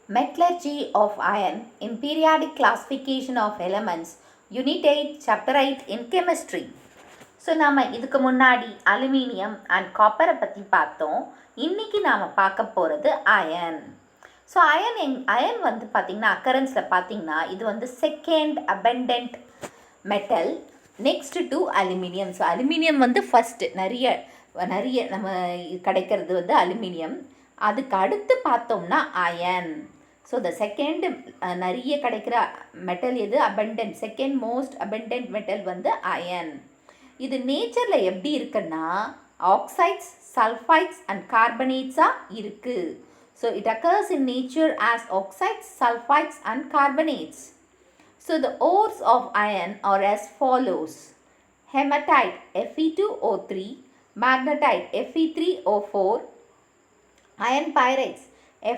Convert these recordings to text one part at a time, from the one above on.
Metallurgy of iron in periodic classification of elements, Unit 8, Chapter 8 in Chemistry. So நாம் இதுக்கு முன்னாடி aluminium and காப்பரை பற்றி பார்த்தோம். இன்றைக்கி நாம் பார்க்க போகிறது அயன். ஸோ அயன் வந்து பார்த்திங்கன்னா அக்கரன்ஸில் பார்த்திங்கன்னா இது வந்து second abundant metal next to aluminium. So aluminium வந்து ஃபஸ்ட்டு நிறைய நம்ம கிடைக்கிறது வந்து அலுமினியம். அதுக்கு அடுத்து பார்த்தோம்னா அயன். ஸோ த செகண்ட் நிறைய கிடைக்கிற மெட்டல் எது? Abundant. Second most abundant metal வந்து அயன். இது நேச்சரில் எப்படி இருக்குன்னா ஆக்சைட்ஸ், சல்ஃபைட்ஸ் அண்ட் கார்பனேட்ஸாக இருக்குது. So it occurs in nature as oxides, sulphides and carbonates. So the ores of iron are as follows: hematite Fe2O3, magnetite Fe3O4, iron pyrites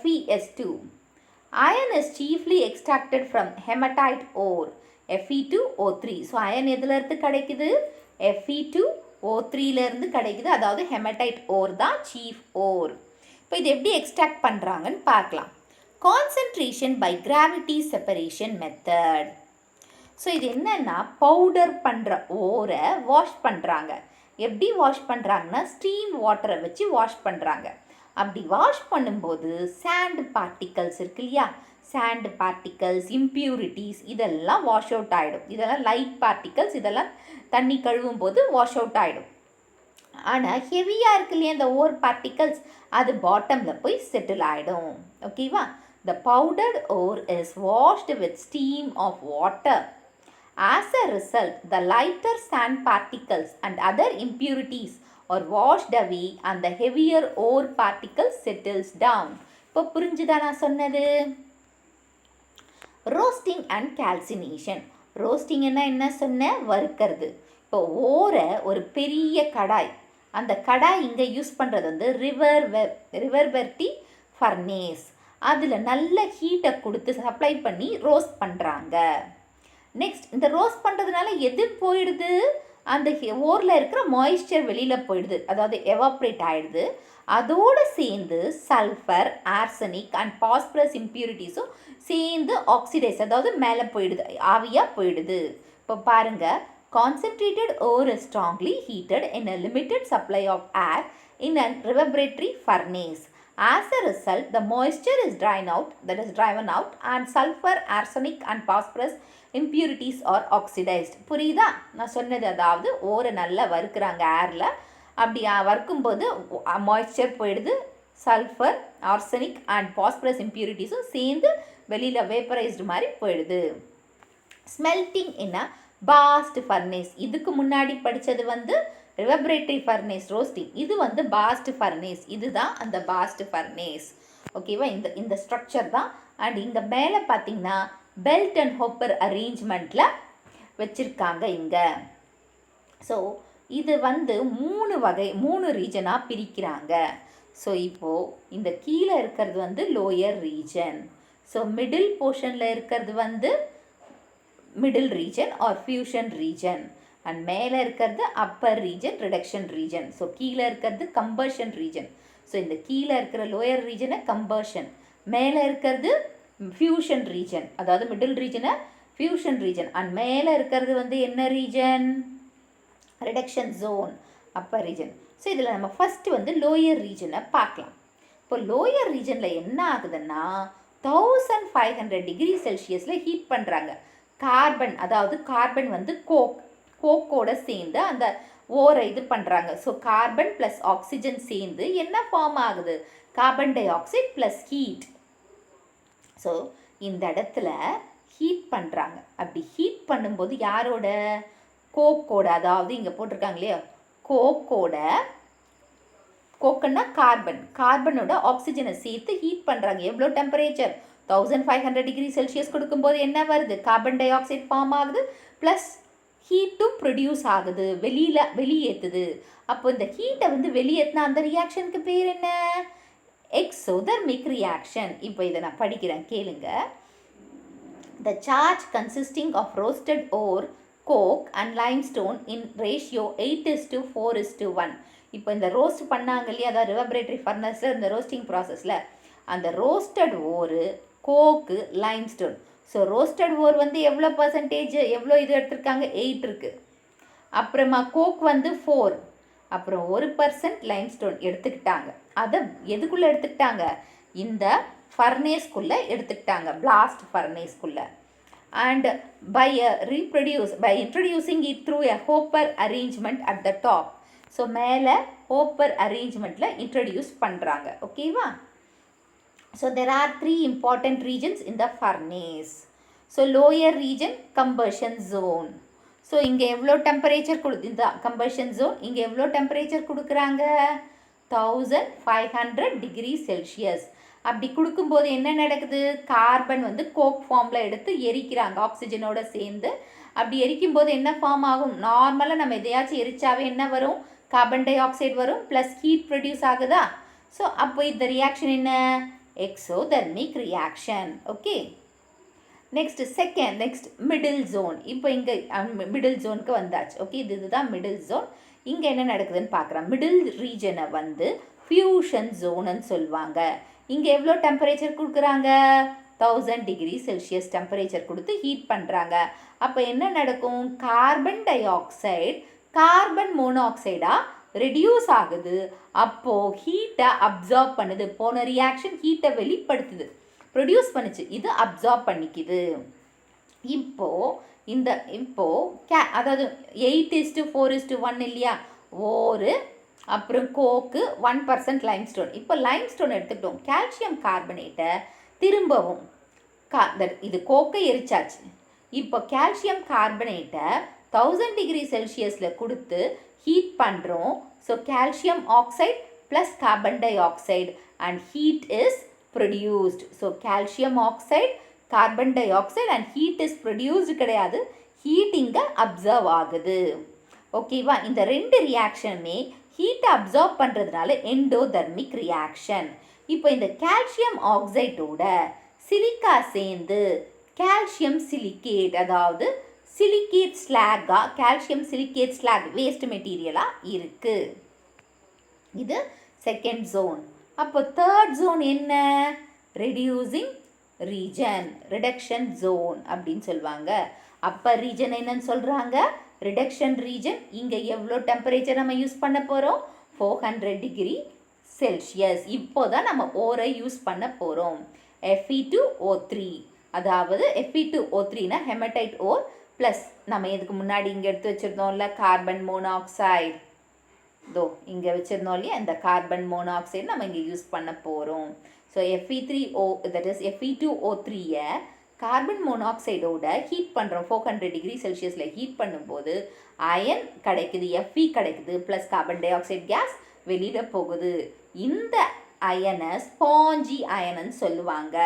FeS2. Iron is chiefly extracted from hematite ore Fe2O3. So iron எதுலேருந்து கிடைக்குது? Fe2O3லேருந்து கிடைக்குது. அதாவது haematite ஓர் தான் chief ஓர். இப்போ இது எப்படி extract பண்ணுறாங்கன்னு பார்க்கலாம். Concentration by gravity separation method. So இது என்னென்னா பவுடர் பண்ணுற ஓரை வாஷ் பண்ணுறாங்க. எப்படி வாஷ் பண்ணுறாங்கன்னா ஸ்டீம் வாட்டரை வச்சு வாஷ் பண்ணுறாங்க. அப்படி வாஷ் பண்ணும்போது சாண்ட் பார்ட்டிகல்ஸ் இருக்கு இல்லையா, சாண்ட் பார்ட்டிகல்ஸ், இம்ப்யூரிட்டிஸ் இதெல்லாம் வாஷ் அவுட் ஆகிடும். இதெல்லாம் லைட் பார்ட்டிகல்ஸ், இதெல்லாம் தண்ணி கழுவும் போது வாஷ் அவுட் ஆகிடும். ஆனால் ஹெவியாக இருக்கு இல்லையா இந்த ஓர் பார்ட்டிகல்ஸ், அது பாட்டமில் போய் செட்டில் ஆகிடும். ஓகேவா? The powdered ore is washed with steam of water. As a result, the lighter sand particles and other impurities are washed away and the heavier ore particles settles down. இப்போ புரிஞ்சுதா நான் சொன்னது? Roasting and calcination. Roasting என்ன சொன்ன? வறுக்கிறது. இப்போ ஓரை ஒரு பெரிய கடாய், அந்த கடாய் இங்கே யூஸ் பண்ணுறது வந்து ரிவர்பெர்டி ஃபர்னேஸ். அதில் நல்ல ஹீட்டை கொடுத்து சப்ளை பண்ணி ரோஸ்ட் பண்ணுறாங்க. நெக்ஸ்ட் இந்த ரோஸ்ட் பண்ணுறதுனால எது போயிடுது? அந்த ஓரில் இருக்கிற மாய்ஸ்சர் வெளியில் போயிடுது, அதாவது எவாப்ரேட் ஆகிடுது. அதோடு சேர்ந்து சல்ஃபர், ஆர்சனிக் அண்ட் பாஸ்பரஸ் இம்ப்யூரிட்டிஸும் சேர்ந்து ஆக்சிடைஸ், அதாவது மேலே போயிடுது, ஆவியாக போயிடுது. இப்போ பாருங்கள், concentrated ore is strongly heated in a limited supply of air in a reverberatory furnace. As a result, the moisture is driven out and sulfur, arsenic and phosphorus impurities are oxidized. புரியுதா நான் சொன்னது? அதாவது ஓரை நல்லா வறுக்கிறாங்க ஏரில். அப்படி வறுக்கும்போது மாய்ஸ்சர் போயிடுது, சல்ஃபர், ஆர்சனிக் அண்ட் பாஸ்பரஸ் இம்ப்யூரிட்டிஸும் சேர்ந்து வெளியில் வேப்பரைஸ்டு மாதிரி போயிடுது. ஸ்மெல்டிங் என்ன? Blast furnace. இதுக்கு முன்னாடி படித்தது வந்து ரிவர்பரேட்டரி ஃபர்னேஸ் ரோஸ்டிங். இது வந்து பாஸ்ட் ஃபர்னேஸ். இதுதான் அந்த பாஸ்ட் ஃபர்னேஸ். ஓகேவா? இந்த ஸ்ட்ரக்சர் தான். அண்ட் இங்கே மேலே பார்த்தீங்கன்னா பெல்ட் அண்ட் ஹோப்பர் அரேஞ்ச்மெண்ட்டில் வச்சுருக்காங்க இங்கே. ஸோ இது வந்து மூணு ரீஜனாக பிரிக்கிறாங்க. ஸோ இப்போது இந்த கீழே இருக்கிறது வந்து லோயர் ரீஜன். ஸோ மிடில் போர்ஷனில் இருக்கிறது வந்து middle region or fusion region. And மேலே இருக்கிறது upper region, reduction region. So கீழே இருக்கிறது கம்பர்ஷன் ரீஜன். ஸோ இந்த கீழே இருக்கிற லோயர் ரீஜனை கம்பர்ஷன், மேலே இருக்கிறது ஃபியூஷன் ரீஜன், அதாவது மிடில் ரீஜனை ஃபியூஷன் ரீஜன். அண்ட் மேலே இருக்கிறது வந்து என்ன region? Reduction zone, upper region. So இதில் நம்ம ஃபஸ்ட்டு வந்து லோயர் ரீஜனை பார்க்கலாம். இப்போ லோயர் ரீஜனில் என்ன ஆகுதுன்னா 1500 டிகிரி செல்சியஸில் ஹீட் பண்ணுறாங்க. கார்பன், அதாவது கார்பன் வந்து கோக்கோட சேர்ந்து அந்த ஓரை இது பண்ணுறாங்க. ஸோ கார்பன் ப்ளஸ் ஆக்சிஜன் சேர்ந்து என்ன ஃபார்ம் ஆகுது? Carbon di oxide plus heat. So இந்த இடத்துல ஹீட் பண்ணுறாங்க. அப்படி ஹீட் பண்ணும்போது யாரோட? கோக்கோட, அதாவது இங்கே போட்டிருக்காங்க இல்லையா, கோக்குன்னா கார்பனோட ஆக்சிஜனை சேர்த்து ஹீட் பண்ணுறாங்க. எவ்வளோ டெம்பரேச்சர்? 1500 டிகிரி செல்சியஸ் கொடுக்கும்போது என்ன வருது? கார்பன் டை ஆக்சைடு ஃபார்ம் ஆகுது, ப்ளஸ் ஹீட்டும் ப்ரொடியூஸ் ஆகுது, வெளியேற்றுது. அப்போ இந்த ஹீட்டை வந்து வெளியேற்றினா அந்த ரியாக்ஷனுக்கு பேர் என்ன? Exothermic reaction. இப்போ இதை நான் படிக்கிறேன், கேளுங்க. The charge consisting of roasted ore, coke and limestone in ratio 8:4:1. இப்போ இந்த ரோஸ்ட் பண்ணாங்க இல்லையா, அதாவது ரிவர்பரேட்டரி ஃபர்னஸில் இந்த ரோஸ்டிங் ப்ராசஸில் அந்த ரோஸ்டட் ஓரு, கோக்கு, லைம்ஸ்டோன். ஸோ ரோஸ்டட் ஓர் வந்து எவ்வளோ பர்சன்டேஜ், எவ்வளோ இது எடுத்திருக்காங்க, 8 இருக்குது. அப்புறமா கோக் வந்து 4, அப்புறம் 1% லைம்ஸ்டோன் எடுத்துக்கிட்டாங்க. அதை எதுக்குள்ளே எடுத்துக்கிட்டாங்க, இந்த ஃபர்னேஸ்க்குள்ளே எடுத்துக்கிட்டாங்க, blast ஃபர்னேஸ்க்குள்ளே. And by introducing it through a hopper arrangement at the top. So மேலே ஹோப்பர் அரேஞ்ச்மெண்ட்டில் இன்ட்ரடியூஸ் பண்ணுறாங்க. ஓகேவா? So there are 3 important regions in the furnace. So lower region combustion zone. So இங்கே எவ்வளோ டெம்பரேச்சர் இந்த கம்பஷன் ஜோன் இங்கே எவ்வளோ temperature கொடுக்குறாங்க, 1500 degree Celsius. அப்படி கொடுக்கும்போது என்ன நடக்குது, கார்பன் வந்து கோக் ஃபார்மில் எடுத்து எரிக்கிறாங்க ஆக்சிஜனோட சேர்ந்து. அப்படி எரிக்கும்போது என்ன ஃபார்ம் ஆகும், நார்மலாக நம்ம எதையாச்சும் எரிச்சாவே என்ன வரும், கார்பன் டை ஆக்சைடு வரும், ப்ளஸ் ஹீட் ப்ரொடியூஸ் ஆகுதா. ஸோ அப்போ இந்த ரியாக்ஷன் என்ன, exothermic reaction. Okay, next middle zone. இப்போ இங்கே மிடில் ஜோனுக்கு வந்தாச்சு. ஓகே, இதுதான் மிடில் ஜோன். இங்கே என்ன நடக்குதுன்னு பார்க்குறோம். மிடில் ரீஜனை வந்து ஃபியூஷன் ஜோனுன்னு சொல்லுவாங்க. இங்கே எவ்வளோ டெம்பரேச்சர் கொடுக்குறாங்க, 1000 டிகிரி செல்சியஸ் டெம்பரேச்சர் கொடுத்து ஹீட் பண்ணுறாங்க. அப்போ என்ன நடக்கும், கார்பன் டை ஆக்சைடு கார்பன் மோனோஆக்சைடாக ரெடியூஸ் ஆகுது. அப்போது ஹீட்டை அப்சார்ப் பண்ணுது. போன ரியாக்ஷன் ஹீட்டை வெளிப்படுத்துது, ப்ரொடியூஸ் பண்ணுச்சு, இது அப்சார்ப் பண்ணிக்குது. அதாவது 8:4:1 இல்லையா, அப்புறம் கோக்கு 1% லைம்ஸ்டோன். இப்போ லைம்ஸ்டோன் எடுத்துக்கிட்டோம். கால்சியம் கார்பனேட்டை திரும்பவும் இது கோக்கை எரிச்சாச்சு. இப்போ கால்சியம் கார்பனேட்டை 1000 டிகிரி செல்சியஸில் கொடுத்து ஹீட் பண்ணுறோம். So calcium oxide plus carbon di oxide and heat is produced. So calcium oxide, carbon di oxide and heat is produced கிடையாது, ஹீட் இங்கே அப்சர்வ் ஆகுது. ஓகேவா? இந்த 2 ரியாக்ஷனுமே ஹீட்டை அப்சார்ப் பண்ணுறதுனால எண்டோதெர்மிக் ரியாக்ஷன். இப்போ இந்த கால்சியம் ஆக்சைடோட சிலிக்கா சேர்ந்து கால்சியம் சிலிக்கேட், அதாவது சிலிக்கேட் ஸ்லாகாக, கால்சியம் சிலிக்கேட் ஸ்லாக் வேஸ்ட் மெட்டீரியலாக இருக்குது. இது செகண்ட் ஜோன். அப்போ தேர்ட் ஜோன் என்ன, ரெடியூசிங் ரீஜன், ரிடக்ஷன் ஜோன் அப்படின்னு சொல்லுவாங்க. அப்பர் ரீஜன் என்னன்னு சொல்கிறாங்க, ரிடக்ஷன் ரீஜன். இங்கே எவ்வளோ டெம்பரேச்சர் நம்ம யூஸ் பண்ண போகிறோம், 400 டிகிரி செல்சியஸ். இப்போ தான் நம்ம ஓரை யூஸ் பண்ண போகிறோம். Fe2O3, அதாவது Fe2O3னா ஹெமடைட் ஓர் ப்ளஸ் நம்ம இதுக்கு முன்னாடி இங்கே எடுத்து வச்சுருந்தோம்ல கார்பன் மோனாக்சைடு, இங்கே வச்சுருந்தோம் இல்லையா, இந்த கார்பன் மோனாக்சைடு நம்ம இங்கே யூஸ் பண்ண போகிறோம். ஸோ Fe2O3யை கார்பன் மோனாக்சைடோட ஹீட் பண்ணுறோம். 400 டிகிரி செல்சியஸில் ஹீட் பண்ணும்போது அயன் கிடைக்குது, Fe கிடைக்குது, plus carbon dioxide gas வெளியில் போகுது. இந்த அயனை ஸ்பாஞ்சி அயனன்னு சொல்லுவாங்க.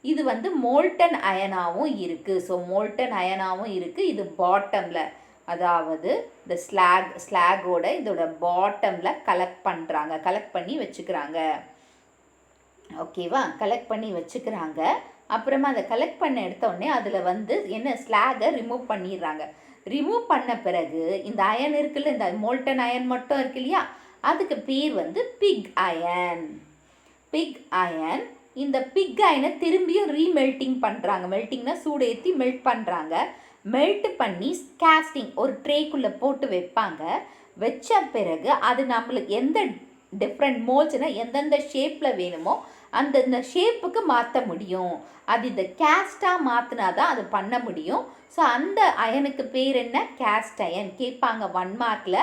இது வந்து மோல்டன் அயனாகவும் இருக்குது. ஸோ மோல்டன் அயனாகவும் இருக்குது. இது பாட்டமில், அதாவது இந்த ஸ்லாகோட இதோட பாட்டமில் கலெக்ட் பண்ணி வச்சுக்கிறாங்க. ஓகேவா? கலெக்ட் பண்ணி வச்சுக்கிறாங்க. அப்புறமா அதை கலெக்ட் பண்ண எடுத்தோடனே அதில் வந்து என்ன, ஸ்லாகை ரிமூவ் பண்ணிடுறாங்க. ரிமூவ் பண்ண பிறகு இந்த அயன் இருக்குல்ல, இந்த மோல்டன் அயன் மட்டும் இருக்கு இல்லையா, அதுக்கு பேர் வந்து பிக் அயன். இந்த பிக் அயனை திரும்பியும் ரீமெல்ட்டிங் பண்ணுறாங்க. மெல்ட்டிங்னா சூடேற்றி மெல்ட் பண்ணுறாங்க. மெல்ட் பண்ணி கேஸ்டிங் ஒரு ட்ரேக்குள்ளே போட்டு வைப்பாங்க. வச்ச பிறகு அது நம்மளுக்கு எந்த டிஃப்ரெண்ட் மோல்ஸ்னால் எந்தெந்த ஷேப்பில் வேணுமோ அந்தந்த ஷேப்புக்கு மாற்ற முடியும். அது இந்த கேஸ்டாக மாற்றினா தான் அது பண்ண முடியும். ஸோ அந்த அயனுக்கு பேர் என்ன, கேஸ்ட் அயன். கேட்பாங்க 1 மார்க்கில்.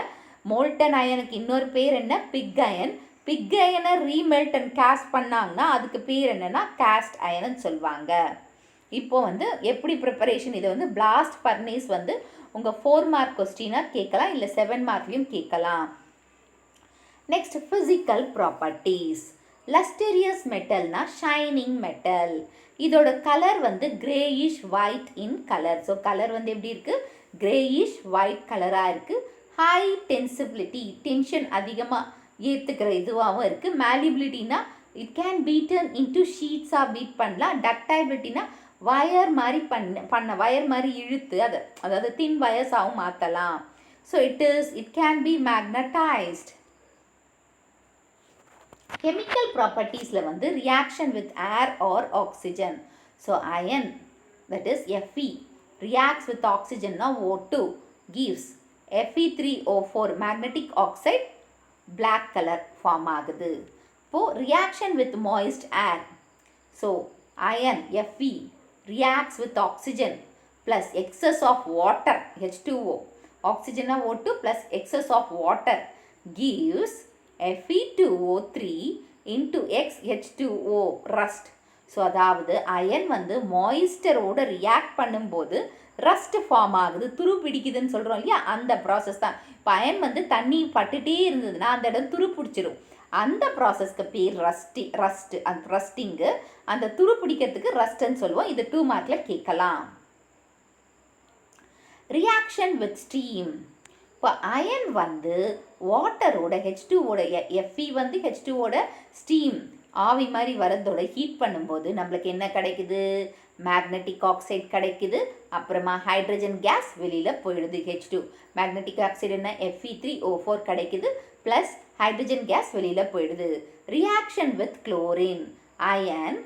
மோல்டன் அயனுக்கு இன்னொரு பேர் என்ன, பிக் அயன். பிக் அயனை ரீமெல்ட் அண்ட் கேஸ்ட் பண்ணாங்கன்னா அதுக்கு பேர் என்னென்னா கேஸ்ட் அயன்னு சொல்லுவாங்க. இப்போ வந்து எப்படி ப்ரிப்பரேஷன், இதை வந்து பிளாஸ்ட் ஃபர்னேஸ் வந்து உங்கள் 4 மார்க் கொஸ்டினாக கேட்கலாம், இல்லை 7 மார்க்லையும் கேட்கலாம். Next physical properties. லஸ்டீரியஸ் மெட்டல்னா ஷைனிங் மெட்டல். இதோட கலர் வந்து greyish white in colour. So colour வந்து எப்படி இருக்குது, கிரேயிஷ் ஒயிட் கலராக இருக்குது. ஹை டென்சிபிலிட்டி, டென்ஷன் அதிகமாக ஏற்றுக்கிற இதுவாகவும் இருக்குது. மேலிபிலிட்டினா இட் கேன் பீட்டன் இன்டு ஷீட்ஸாக பீட் பண்ணலாம். டக்டைபிலிட்டினா வயர் மாதிரி வயர் மாதிரி இழுத்து அதாவது தின் வயர்ஸாகவும் மாற்றலாம். So it can be magnetised. chemical propertiesல வந்து reaction with air or oxygen. So iron, that is Fe, reacts with oxygen na O2 gives Fe3O4 magnetic oxide, black color form ஆகுது. இப்போ reaction with moist air. So iron Fe reacts with oxygen plus excess of water H2O. Oxygen na O2 plus excess of water gives Fe2O3 into H2O rust. So அதாவது iron வந்து மாய்ஸ்டரோட react பண்ணும்போது rust form ஆகுது, துரு பிடிக்குதுன்னு சொல்கிறோம் இல்லையா, அந்த process தான். இப்போ அயன் வந்து தண்ணி பட்டுகிட்டே இருந்ததுன்னா அந்த இடம் துரு பிடிச்சிரும். அந்த ப்ராசஸ்க்கு பேர் அந்த ரஸ்டிங்கு. அந்த துரு பிடிக்கிறதுக்கு ரஸ்ட்ன்னு சொல்லுவோம். இது 2 மார்க்கில் கேட்கலாம். Reaction with steam. இப்போ அயன் வந்து வாட்டரோட H2ஓட Fe வந்து H2ஓட ஸ்டீம் ஆவி மாதிரி வரதோட ஹீட் பண்ணும்போது நம்மளுக்கு என்ன கிடைக்குது? மேக்னெட்டிக் ஆக்சைடு கிடைக்குது. அப்புறமா ஹைட்ரஜன் கேஸ் வெளியில் போயிடுது H2. மேக்னெட்டிக் ஆக்சைடு என்ன? Fe3O4 கிடைக்குது ப்ளஸ் ஹைட்ரஜன் கேஸ் வெளியில் போயிடுது. Reaction with chlorine. Iron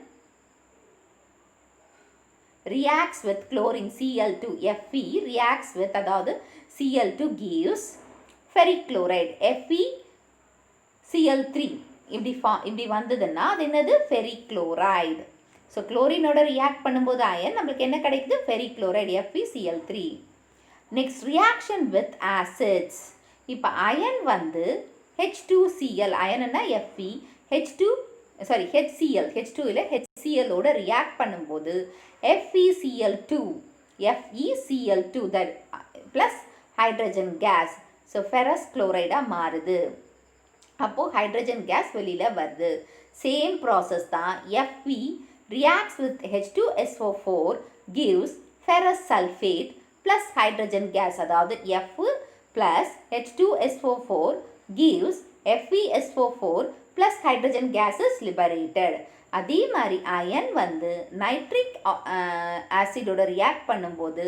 reacts with chlorine Cl2. Fe reacts with, அதாவது Cl2 gives ferric chloride FeCl3. இப்படி வந்ததுன்னா அது என்னது? Ferric chloride. ஸோ குளோரினோட ரியாக்ட் பண்ணும்போது அயன் நம்மளுக்கு என்ன கிடைக்குது? Ferric chloride FeCl3. Next reaction with acids. இப்போ அயன் வந்து H2Cl, அயன்னா Fe, H2 இல்லை HCl ஓட ரியாக்ட் பண்ணும்போது FeCl2 that plus hydrogen gas, so ferrous குளோரைடாக மாறுது. அப்போது ஹைட்ரஜன் கேஸ் வெளியில் வருது. சேம் ப்ராசஸ் தான். Fe reacts with H2SO4 gives ferrous sulfate plus hydrogen gas, அதாவது F plus H2SO4 gives FeSO4 plus hydrogen gas is liberated. அதே மாதிரி iron வந்து நைட்ரிக் ஆசிடோட ரியாக்ட் பண்ணும்போது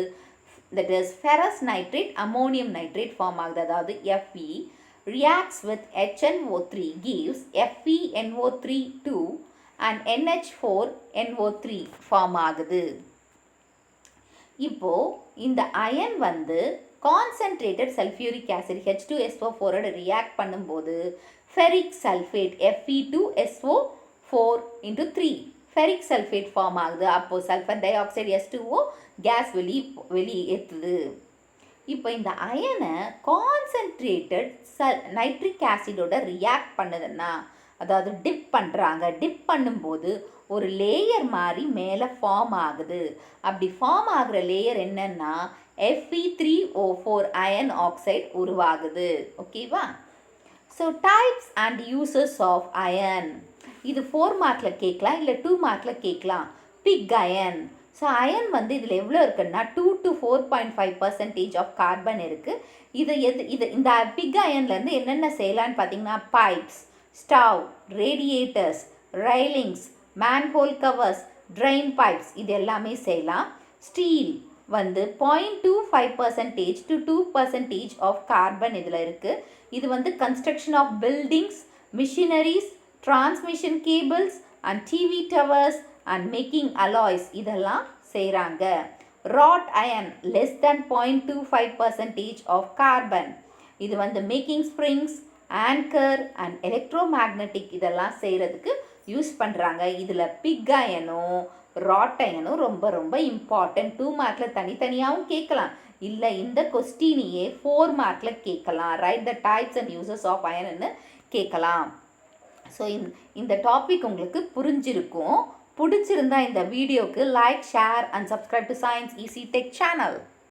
that is ferrous nitrate ammonium nitrate form ஆகுது. அதாவது Fe reacts with HNO3 gives FeNO3 2 and NH4NO3 form ஆகுது. இப்போ இந்த அயன் வந்து concentrated sulphuric acid H2SO4 react பண்ணும்போது ferric sulphate Fe2SO4 into 3 ferric sulphate form ஆகுது. அப்போது sulphur dioxide H2O gas வெளியேற்றுது. இப்போ இந்த அயனை கான்சன்ட்ரேட்டட் நைட்ரிக் ஆசிடோட ரியாக்ட் பண்ணுதுன்னா, அதாவது டிப் பண்ணுறாங்க. டிப் பண்ணும்போது ஒரு லேயர் மாதிரி மேலே ஃபார்ம் ஆகுது. அப்படி ஃபார்ம் ஆகிற லேயர் என்னன்னா Fe3O4 அயன் ஆக்சைடு உருவாகுது. ஓகேவா? So types and uses of iron. இது 4 மார்க்கில் கேட்கலாம், இல்லை 2 மார்க்கில் கேட்கலாம். Big iron. ஸோ அயன் வந்து இதில் எவ்வளோ இருக்குன்னா 2 to 4.5% ஆஃப் கார்பன் இருக்குது. இந்த பிக் அயன்லேருந்து என்னென்ன செய்யலான்னு பார்த்தீங்கன்னா pipes, stove, radiators, railings, manhole covers, drain pipes இது எல்லாமே செய்யலாம். ஸ்டீல் வந்து 0.25% to 2% ஆஃப் கார்பன் இதில் இருக்குது. இது வந்து construction of buildings, machineries, transmission cables and TV towers and making alloys இதெல்லாம் செய்கிறாங்க. Wrought iron less than 0.25% of carbon. இது வந்து making springs, anchor and electromagnetic இதெல்லாம் செய்கிறதுக்கு யூஸ் பண்ணுறாங்க. இதில் பிக் அயனும் ராட் அயனும் ரொம்ப ரொம்ப இம்பார்ட்டன்ட். 2 மார்க்கில் தனித்தனியாகவும் கேட்கலாம், இல்லை இந்த கொஸ்டினையே 4 மார்க்கில் கேட்கலாம். Write the types and uses of அயன்னு கேட்கலாம். ஸோ இந்த டாபிக் உங்களுக்கு புரிஞ்சிருக்கும். பிடிச்சிருந்தா இந்த வீடியோக்கு like, share and subscribe to Science Easy Tech channel.